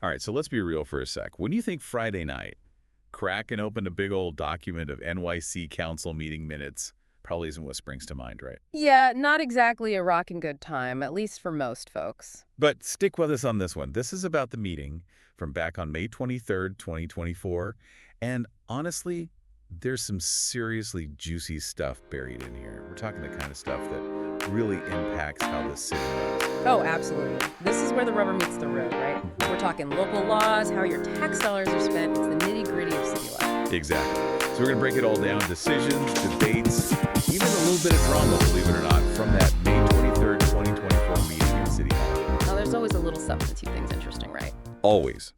All right, so let's be real for a sec. When you think Friday night, cracking open a big old document of NYC council meeting minutes probably isn't what springs to mind, right? Yeah, not exactly a rockin' good time, at least for most folks. But stick with us on this one. This is about the meeting from back on May 23rd, 2024. And honestly, there's some seriously juicy stuff buried in here. We're talking the kind of stuff that really impacts how the city runs. Oh, absolutely. This is where the rubber meets the road, right? We're talking local laws, how your tax dollars are spent. It's the nitty-gritty of city life. Exactly. So we're going to break it all down. Decisions, debates, even a little bit of drama, believe it or not, from that May 23rd, 2024 meeting in City Hall. Now, there's always a little something to keep things interesting, right? Always.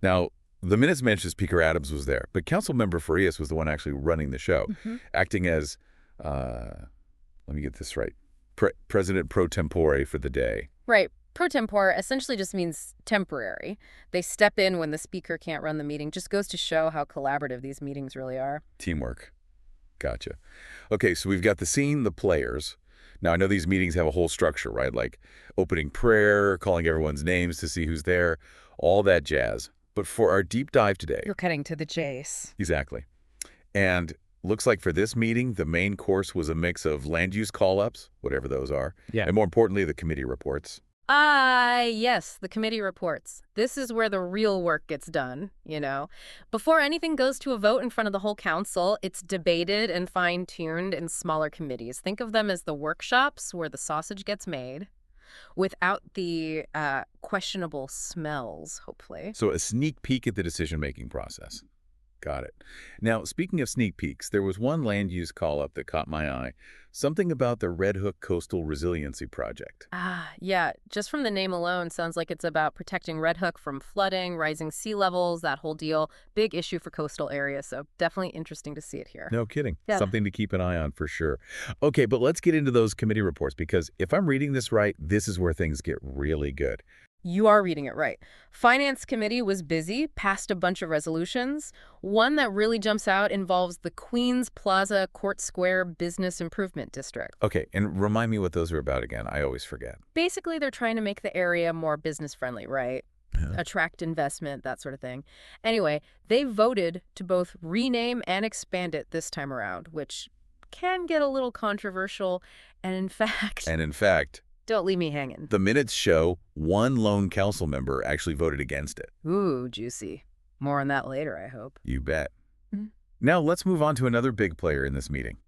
Now, the minutes mentioned Speaker Adams was there, but Councilmember Farias was the one actually running the show, acting as, let me get this right, President pro tempore for the day. Right. Pro tempore essentially just means temporary. They step in when the speaker can't run the meeting. Just goes to show how collaborative these meetings really are. Teamwork. Gotcha. Okay, so we've got the scene, the players. Now, I know these meetings have a whole structure, right? Like opening prayer, calling everyone's names to see who's there, all that jazz. But for our deep dive today... You're cutting to the chase. Exactly. And looks like for this meeting, the main course was a mix of land use call-ups, whatever those are, and more importantly, the committee reports. Yes, the committee reports. This is where the real work gets done, you know. Before anything goes to a vote in front of the whole council, it's debated and fine-tuned in smaller committees. Think of them as the workshops where the sausage gets made without the questionable smells, hopefully. So a sneak peek at the decision-making process. Got it. Now, speaking of sneak peeks, there was one land use call-up that caught my eye. Something about the Red Hook Coastal Resiliency Project. Yeah, just from the name alone, sounds like it's about protecting Red Hook from flooding, rising sea levels, that whole deal. Big issue for coastal areas, so definitely interesting to see it here. No kidding. Yeah. Something to keep an eye on for sure. Okay, but let's get into those committee reports because if I'm reading this right, this is where things get really good. You are reading it right. Finance Committee was busy, passed a bunch of resolutions. One that really jumps out involves the Queens Plaza Court Square Business Improvement District. Okay, and remind me what those are about again. I always forget. Basically, they're trying to make the area more business-friendly, right? Yeah. Attract investment, that sort of thing. Anyway, they voted to both rename and expand it this time around, which can get a little controversial. And in fact... Don't leave me hanging. The minutes show one lone council member actually voted against it. Ooh, juicy. More on that later, I hope. You bet. Now let's move on to another big player in this meeting,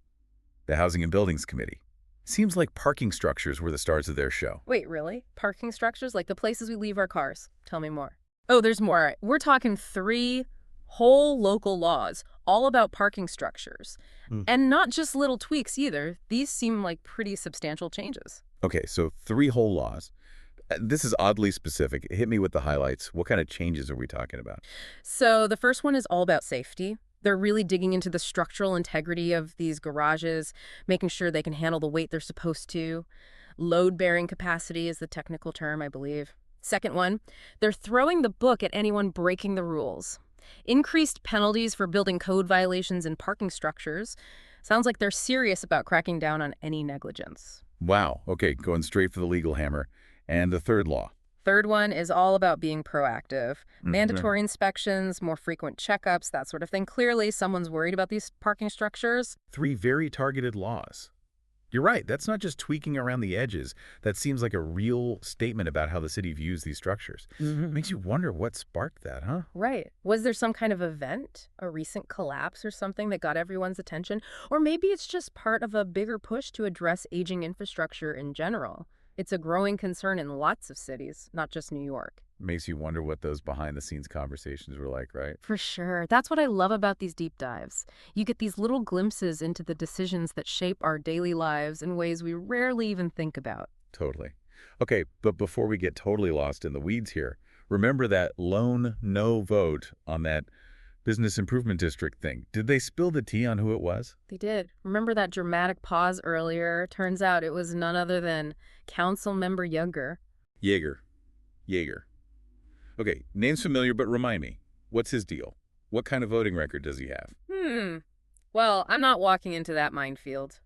the Housing and Buildings Committee. Seems like parking structures were the stars of their show. Wait, really? Parking structures? Like the places we leave our cars? Tell me more. Oh, there's more. All right. We're talking 3 whole local laws, all about parking structures. And not just little tweaks either. These seem like pretty substantial changes. Okay, so 3 whole laws. This is oddly specific. Hit me with the highlights. What kind of changes are we talking about? So the first one is all about safety. They're really digging into the structural integrity of these garages, making sure they can handle the weight they're supposed to. Load-bearing capacity is the technical term, I believe. Second one, they're throwing the book at anyone breaking the rules. Increased penalties for building code violations in parking structures. Sounds like they're serious about cracking down on any negligence. Wow. Okay, going straight for the legal hammer. And the third law. Third one is all about being proactive. Mandatory inspections, more frequent checkups, that sort of thing. Clearly, someone's worried about these parking structures. 3 very targeted laws. You're right. That's not just tweaking around the edges. That seems like a real statement about how the city views these structures. Makes you wonder what sparked that, huh? Right. Was there some kind of event, a recent collapse or something that got everyone's attention? Or maybe it's just part of a bigger push to address aging infrastructure in general. It's a growing concern in lots of cities, not just New York. Makes you wonder what those behind-the-scenes conversations were like, right? For sure. That's what I love about these deep dives. You get these little glimpses into the decisions that shape our daily lives in ways we rarely even think about. Totally. Okay, but before we get totally lost in the weeds here, remember that lone no vote on that Business Improvement District thing. Did they spill the tea on who it was? They did. Remember that dramatic pause earlier? Turns out it was none other than Councilmember Yeager. Yeager. Okay, name's familiar, but remind me, what's his deal? What kind of voting record does he have? Well, I'm not walking into that minefield.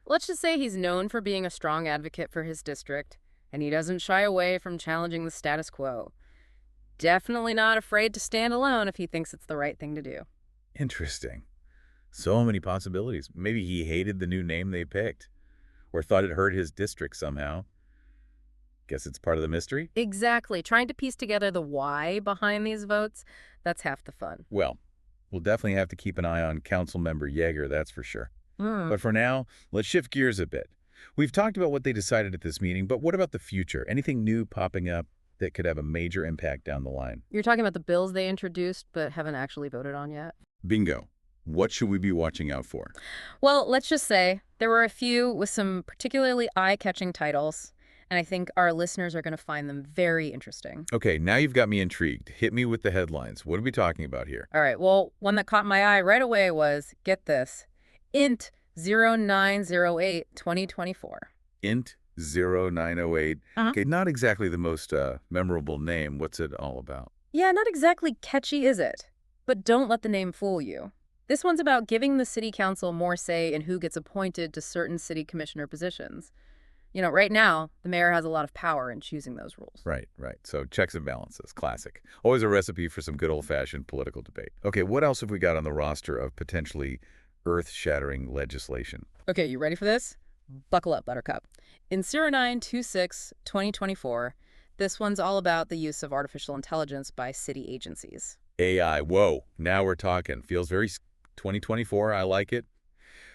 Let's just say he's known for being a strong advocate for his district, and he doesn't shy away from challenging the status quo. definitely not afraid to stand alone if he thinks it's the right thing to do. Interesting. So many possibilities. Maybe he hated the new name they picked or thought it hurt his district somehow. Guess it's part of the mystery? Exactly. Trying to piece together the why behind these votes, that's half the fun. Well, we'll definitely have to keep an eye on Councilmember Yeager, that's for sure. Mm. But for now, let's shift gears a bit. We've talked about what they decided at this meeting, but what about the future? Anything new popping up that could have a major impact down the line? You're talking about the bills they introduced but haven't actually voted on yet? Bingo. What should we be watching out for? Well, let's just say there were a few with some particularly eye-catching titles, and I think our listeners are going to find them very interesting. Okay, now you've got me intrigued. Hit me with the headlines. What are we talking about here? All right, well, one that caught my eye right away was, get this, INT 0908 2024. INT 0908. Uh-huh. Okay, not exactly the most memorable name. What's it all about? Yeah, not exactly catchy, is it? But don't let the name fool you. This one's about giving the city council more say in who gets appointed to certain city commissioner positions. You know, right now, the mayor has a lot of power in choosing those rules. Right, right. So checks and balances, classic. Always a recipe for some good old-fashioned political debate. Okay, what else have we got on the roster of potentially earth-shattering legislation? Okay, you ready for this? Buckle up, Buttercup. In 0926 2024, this one's all about the use of artificial intelligence by city agencies. AI, whoa, now we're talking. Feels very 2024, I like it.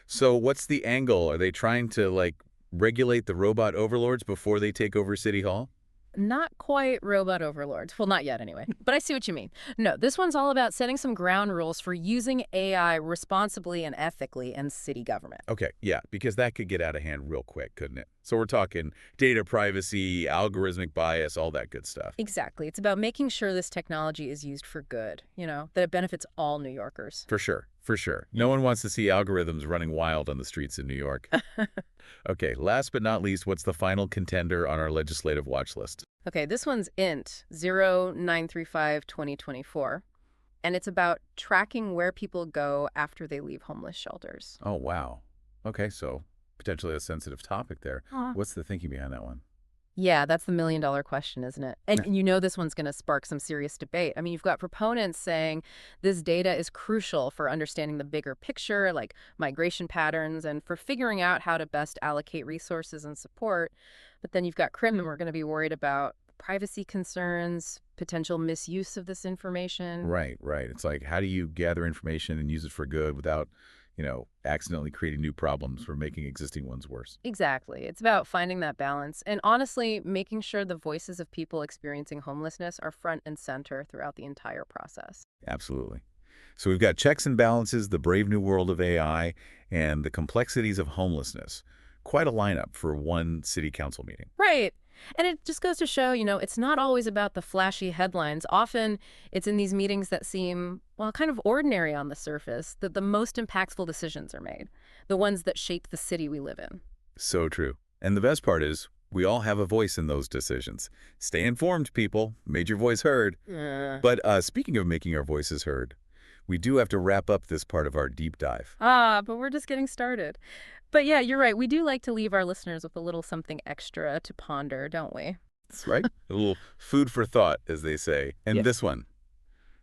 So what's the angle? Are they trying to, like, regulate the robot overlords before they take over City Hall? Not quite robot overlords. Well, not yet anyway. But I see what you mean. No, this one's all about setting some ground rules for using AI responsibly and ethically in city government. Okay, yeah, because that could get out of hand real quick, couldn't it? So we're talking data privacy, algorithmic bias, all that good stuff. Exactly. It's about making sure this technology is used for good, that it benefits all New Yorkers. For sure, for sure. No one wants to see algorithms running wild on the streets in New York. Okay, last but not least, what's the final contender on our legislative watch list? Okay, this one's INT 0935 2024, and it's about tracking where people go after they leave homeless shelters. Oh, wow. Okay, so potentially a sensitive topic there. What's the thinking behind that one? Yeah, that's the million-dollar question, isn't it? And this one's going to spark some serious debate. I mean, you've got proponents saying this data is crucial for understanding the bigger picture, like migration patterns, and for figuring out how to best allocate resources and support. But then you've got Crim, and we're going to be worried about privacy concerns, potential misuse of this information. Right, right. It's like, how do you gather information and use it for good without, accidentally creating new problems or making existing ones worse? Exactly. It's about finding that balance and honestly making sure the voices of people experiencing homelessness are front and center throughout the entire process. Absolutely. So we've got checks and balances, the brave new world of AI, and the complexities of homelessness. Quite a lineup for one city council meeting. Right. And it just goes to show, it's not always about the flashy headlines. Often it's in these meetings that seem, well, kind of ordinary on the surface that the most impactful decisions are made, the ones that shape the city we live in. So true. And the best part is we all have a voice in those decisions. Stay informed, people. Made your voice heard. But speaking of making our voices heard, we do have to wrap up this part of our deep dive. But we're just getting started. But yeah, you're right. We do like to leave our listeners with a little something extra to ponder, don't we? That's right. A little food for thought, as they say. And Yes.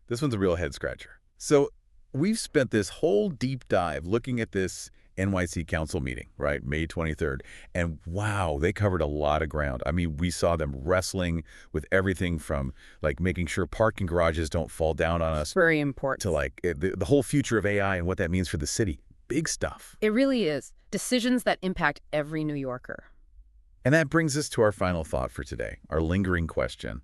this one's a real head scratcher. So we've spent this whole deep dive looking at this NYC council meeting, right, May 23rd. And wow, they covered a lot of ground. I mean, we saw them wrestling with everything from like making sure parking garages don't fall down on us Very important. to like the whole future of AI and what that means for the city. Big stuff. It really is. Decisions that impact every New Yorker. And that brings us to our final thought for today, our lingering question.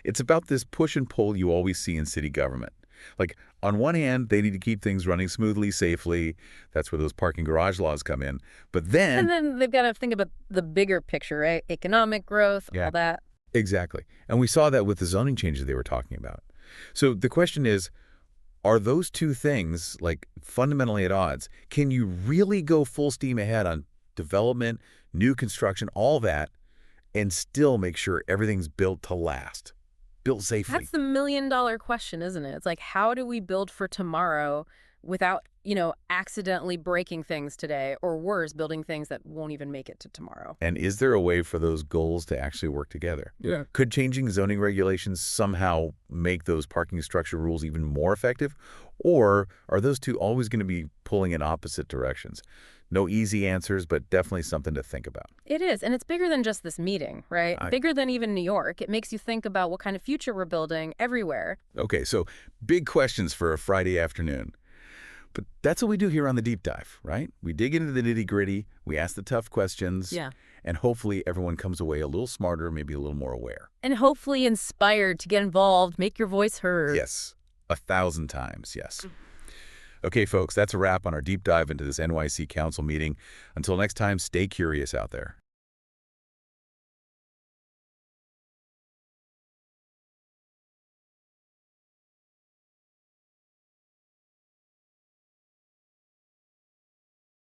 It's about this push and pull you always see in city government. Like, on one hand, they need to keep things running smoothly, safely. That's where those parking garage laws come in. But then... And then they've got to think about the bigger picture, right? Economic growth, Yeah. all that. Exactly. And we saw that with the zoning changes they were talking about. So the question is, are those two things, like, fundamentally at odds? Can you really go full steam ahead on development, new construction, all that, and still make sure everything's built to last, built safely? That's the million-dollar question, isn't it? It's like, how do we build for tomorrow without, accidentally breaking things today, or worse, building things that won't even make it to tomorrow. And is there a way for those goals to actually work together? Yeah. Could changing zoning regulations somehow make those parking structure rules even more effective? Or are those two always going to be pulling in opposite directions? No easy answers, but definitely something to think about. It is, and it's bigger than just this meeting, right? Bigger than even New York. It makes you think about what kind of future we're building everywhere. Okay, so big questions for a Friday afternoon. But that's what we do here on The Deep Dive, right? We dig into the nitty-gritty, we ask the tough questions, Yeah. and hopefully everyone comes away a little smarter, maybe a little more aware. And hopefully inspired to get involved, make your voice heard. Yes, 1,000 times, yes. Okay, folks, that's a wrap on our deep dive into this NYC Council meeting. Until next time, stay curious out there.